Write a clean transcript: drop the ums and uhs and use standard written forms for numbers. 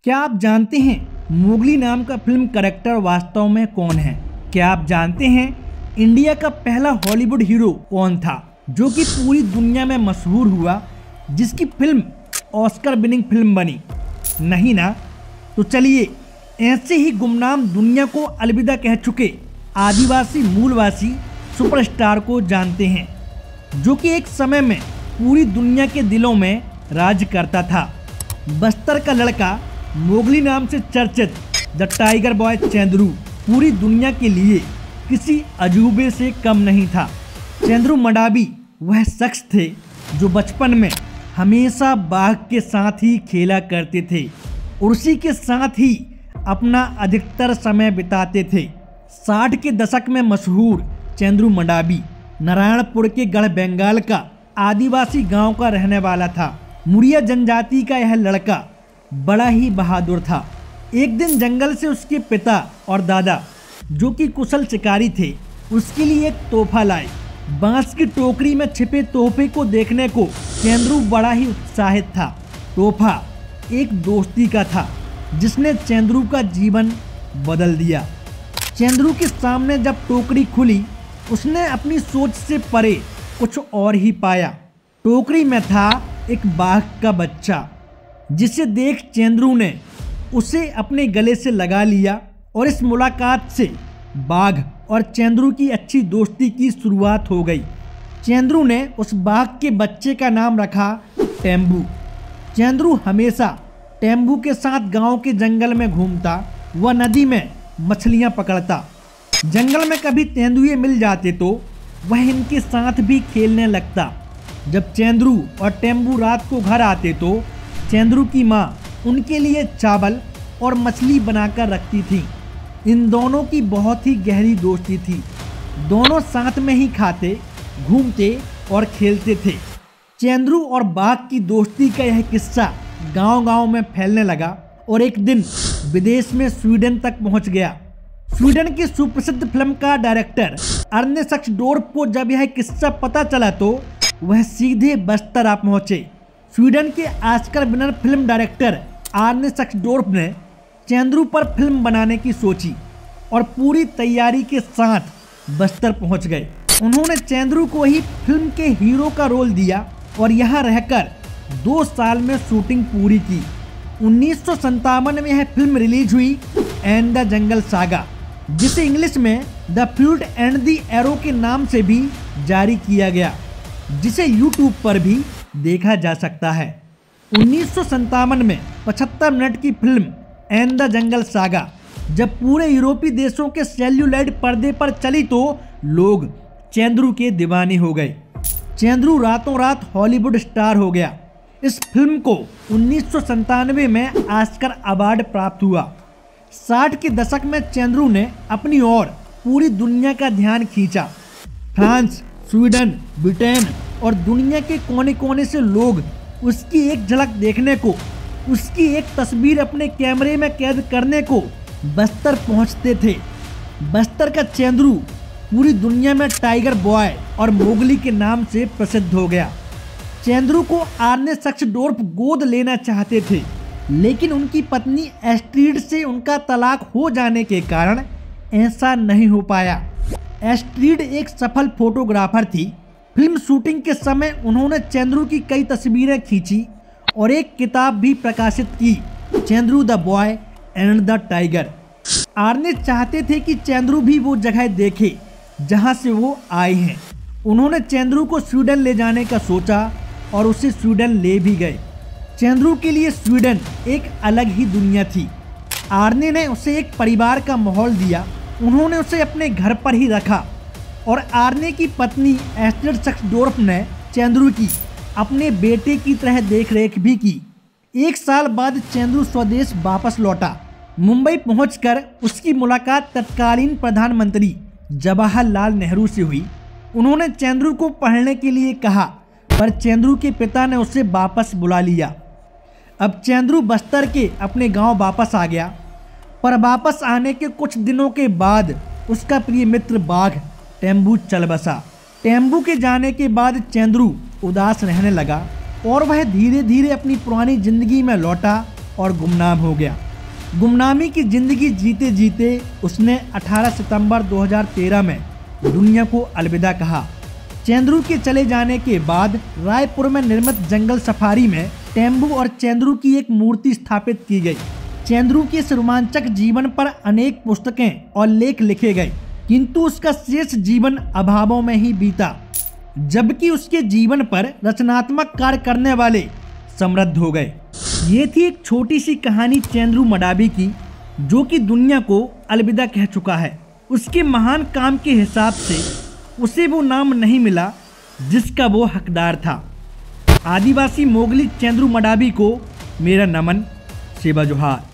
क्या आप जानते हैं मोगली नाम का फिल्म कैरेक्टर वास्तव में कौन है? क्या आप जानते हैं इंडिया का पहला हॉलीवुड हीरो कौन था जो कि पूरी दुनिया में मशहूर हुआ, जिसकी फिल्म ऑस्कर विनिंग फिल्म बनी? नहीं ना? तो चलिए ऐसे ही गुमनाम दुनिया को अलविदा कह चुके आदिवासी मूलवासी सुपरस्टार को जानते हैं, जो कि एक समय में पूरी दुनिया के दिलों में राज करता था। बस्तर का लड़का मोगली नाम से चर्चित द टाइगर बॉय चेंदरू पूरी दुनिया के लिए किसी अजूबे से कम नहीं था। चेंदरू मंडावी वह शख्स थे जो बचपन में हमेशा बाघ के साथ ही खेला करते थे और उसी के साथ ही अपना अधिकतर समय बिताते थे। 60 के दशक में मशहूर चेंदरू मंडावी नारायणपुर के गढ़ बंगाल का आदिवासी गांव का रहने वाला था। मुड़िया जनजाति का यह लड़का बड़ा ही बहादुर था। एक दिन जंगल से उसके पिता और दादा, जो कि कुशल शिकारी थे, उसके लिए एक तोहफा लाए। बांस की टोकरी में छिपे तोहफे को देखने को चेंदरू बड़ा ही उत्साहित था। तोहफा एक दोस्ती का था जिसने चेंदरू का जीवन बदल दिया। चेंदरू के सामने जब टोकरी खुली, उसने अपनी सोच से परे कुछ और ही पाया। टोकरी में था एक बाघ का बच्चा, जिसे देख चेंदरू ने उसे अपने गले से लगा लिया और इस मुलाकात से बाघ और चेंदरू की अच्छी दोस्ती की शुरुआत हो गई। चेंदरू ने उस बाघ के बच्चे का नाम रखा टेम्बू। चेंदरू हमेशा टेम्बू के साथ गांव के जंगल में घूमता व नदी में मछलियां पकड़ता। जंगल में कभी तेंदुए मिल जाते तो वह इनके साथ भी खेलने लगता। जब चेंदरू और टेम्बू रात को घर आते तो चेंदरू की माँ उनके लिए चावल और मछली बनाकर रखती थी। इन दोनों की बहुत ही गहरी दोस्ती थी। दोनों साथ में ही खाते, घूमते और खेलते थे। चेंदरू और बाघ की दोस्ती का यह किस्सा गांव-गांव में फैलने लगा और एक दिन विदेश में स्वीडन तक पहुंच गया। स्वीडन के सुप्रसिद्ध फिल्म का डायरेक्टर अर्ने सक्सडोर्फ को जब यह किस्सा पता चला तो वह सीधे बस्तर आ पहुंचे। स्वीडन के Oscar winner film director Arne Sucksdorff ने चेंदरू पर फिल्म बनाने की सोची और पूरी तैयारी के साथ बस्तर पहुंच गए। उन्होंने चेंदरू को ही फिल्म के हीरो का रोल दिया और यहाँ रहकर 2 साल में शूटिंग पूरी की। 1957 में यह फिल्म रिलीज हुई एंड द जंगल सागा, जिसे इंग्लिश में the flute and the arrow के नाम से भी जारी किया गया, जिसे यूट्यूब पर भी देखा जा सकता है। 1957 में 75 मिनट की film and the jungle saga जब पूरे यूरोपीय देशों के सेल्यूलाइड पर्दे पर चली तो लोग चेंदरू के दीवाने हो गए। चेंदरू रातों रात हॉलीवुड स्टार हो गया। इस फिल्म को 1997 में ऑस्कर अवार्ड प्राप्त हुआ। 60 के दशक में चेंदरू ने अपनी ओर पूरी दुनिया का ध्यान खींचा। फ्रांस, स्वीडन, ब्रिटेन और दुनिया के कोने कोने से लोग उसकी एक झलक देखने को, उसकी एक तस्वीर अपने कैमरे में कैद करने को बस्तर पहुंचते थे। बस्तर का चेंदरू पूरी दुनिया में टाइगर बॉय और मोगली के नाम से प्रसिद्ध हो गया। चेंदरू को आर्ने सक्सडोर्फ गोद लेना चाहते थे, लेकिन उनकी पत्नी एस्ट्रीड से उनका तलाक हो जाने के कारण ऐसा नहीं हो पाया। एस्ट्रीड एक सफल फोटोग्राफर थी। फिल्म शूटिंग के समय उन्होंने चेंदरू की कई तस्वीरें खींची और एक किताब भी प्रकाशित की, Chendru the boy and the tiger. आर्ने चाहते थे कि चेंदरू भी वो जगह देखे जहां से वो आए हैं। उन्होंने चेंदरू को स्वीडन ले जाने का सोचा और उसे स्वीडन ले भी गए। चेंदरू के लिए स्वीडन एक अलग ही दुनिया थी। आर्ने ने उसे एक परिवार का माहौल दिया। उन्होंने उसे अपने घर पर ही रखा और आर्ने की पत्नी एस्ट्रीड सक्सडोर्फ ने चेंदरू की अपने बेटे की तरह देखरेख भी की। 1 साल बाद चेंदरू स्वदेश वापस लौटा। मुंबई पहुंचकर उसकी मुलाकात तत्कालीन प्रधानमंत्री जवाहरलाल नेहरू से हुई। उन्होंने चेंदरू को पढ़ने के लिए कहा, पर चेंदरू के पिता ने उसे वापस बुला लिया। अब चेंदरू बस्तर के अपने गांव वापस आ गया, पर वापस आने के कुछ दिनों के बाद उसका प्रिय मित्र बाघ टेम्बू चल बसा। टेम्बू के जाने के बाद चेंदरू उदास रहने लगा और वह धीरे धीरे अपनी पुरानी जिंदगी में लौटा और गुमनाम हो गया। गुमनामी की जिंदगी जीते जीते उसने 18 सितंबर 2013 में दुनिया को अलविदा कहा। चेंद्रू के चले जाने के बाद रायपुर में निर्मित जंगल सफारी में टेम्बू और चेंद्रू की एक मूर्ति स्थापित की गई। चेंद्रू के इस रोमांचक जीवन पर अनेक पुस्तकें और लेख लिखे गए, किंतु उसका शेष जीवन अभावों में ही बीता, जबकि उसके जीवन पर रचनात्मक कार्य करने वाले समृद्ध हो गए। ये थी एक छोटी सी कहानी चेंद्रू मडावी की, जो कि दुनिया को अलविदा कह चुका है। उसके महान काम के हिसाब से उसे वो नाम नहीं मिला जिसका वो हकदार था। आदिवासी मोगली चेंद्रू मडावी को मेरा नमन, सेवा जोहार।